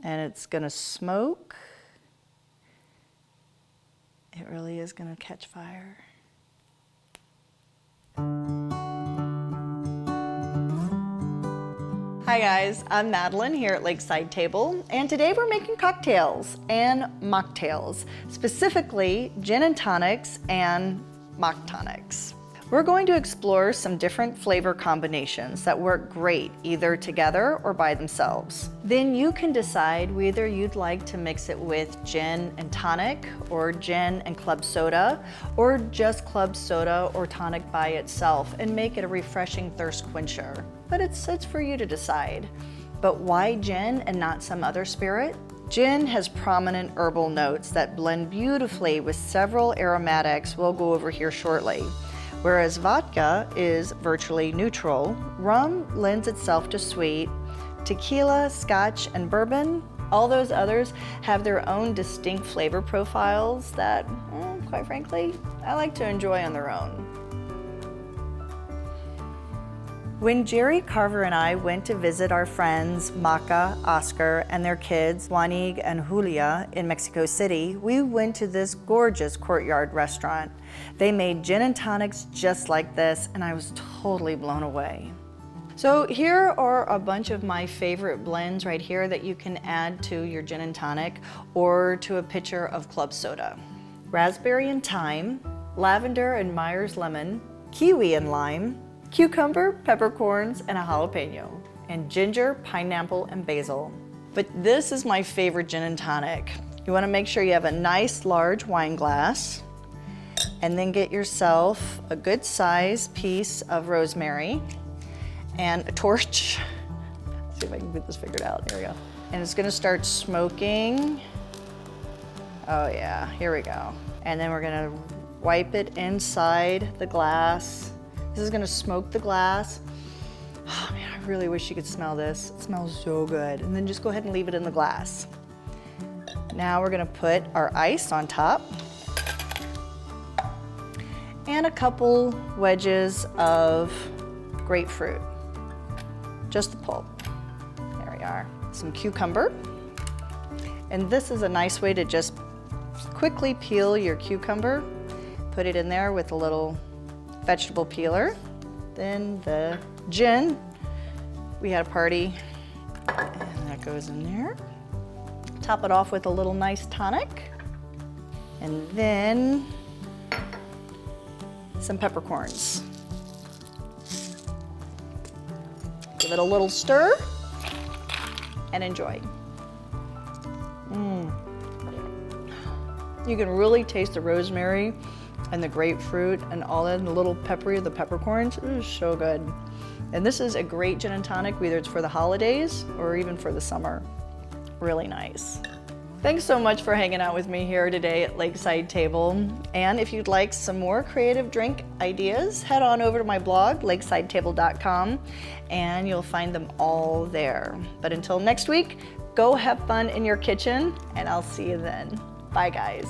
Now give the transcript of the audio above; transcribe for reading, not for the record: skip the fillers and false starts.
and it's gonna smoke. It really is gonna catch fire. Hi guys, I'm Madalaine here at Lakeside Table, and today we're making cocktails and mocktails, specifically gin and tonics and mock-tonics. We're going to explore some different flavor combinations that work great either together or by themselves. Then you can decide whether you'd like to mix it with gin and tonic, or gin and club soda, or just club soda or tonic by itself and make it a refreshing thirst quencher. But it's for you to decide. But why gin and not some other spirit? Gin has prominent herbal notes that blend beautifully with several aromatics we'll go over here shortly. Whereas vodka is virtually neutral, rum lends itself to sweet, tequila, scotch, and bourbon, all those others have their own distinct flavor profiles that, quite frankly, I like to enjoy on their own. When Jerry Carver and I went to visit our friends Maca, Oscar, and their kids, Juanig and Julia, in Mexico City, we went to this gorgeous courtyard restaurant. They made gin and tonics just like this, and I was totally blown away. So here are a bunch of my favorite blends right here that you can add to your gin and tonic or to a pitcher of club soda. Raspberry and thyme, lavender and Meyers lemon, kiwi and lime, cucumber, peppercorns, and a jalapeno, and ginger, pineapple, and basil. But this is my favorite gin and tonic. You want to make sure you have a nice large wine glass, and then get yourself a good sized piece of rosemary and a torch. Let's see if I can get this figured out. Here we go. And it's going to start smoking. Oh yeah, here we go. And then we're going to wipe it inside the glass. This is gonna smoke the glass. Oh man, I really wish you could smell this. It smells so good. And then just go ahead and leave it in the glass. Now we're gonna put our ice on top and a couple wedges of grapefruit. Just the pulp. There we are. Some cucumber. And this is a nice way to just quickly peel your cucumber. Put it in there with a little vegetable peeler. Then the gin, we had a party, and that goes in there. Top it off with a little nice tonic, and then some peppercorns. Give it a little stir and enjoy. You can really taste the rosemary and the grapefruit and all that, and the little peppery of the peppercorns. It is so good. And this is a great gin and tonic, whether it's for the holidays or even for the summer. Really nice. Thanks so much for hanging out with me here today at Lakeside Table. And if you'd like some more creative drink ideas, head on over to my blog, lakesidetable.com, and you'll find them all there. But until next week, go have fun in your kitchen, and I'll see you then. Bye guys.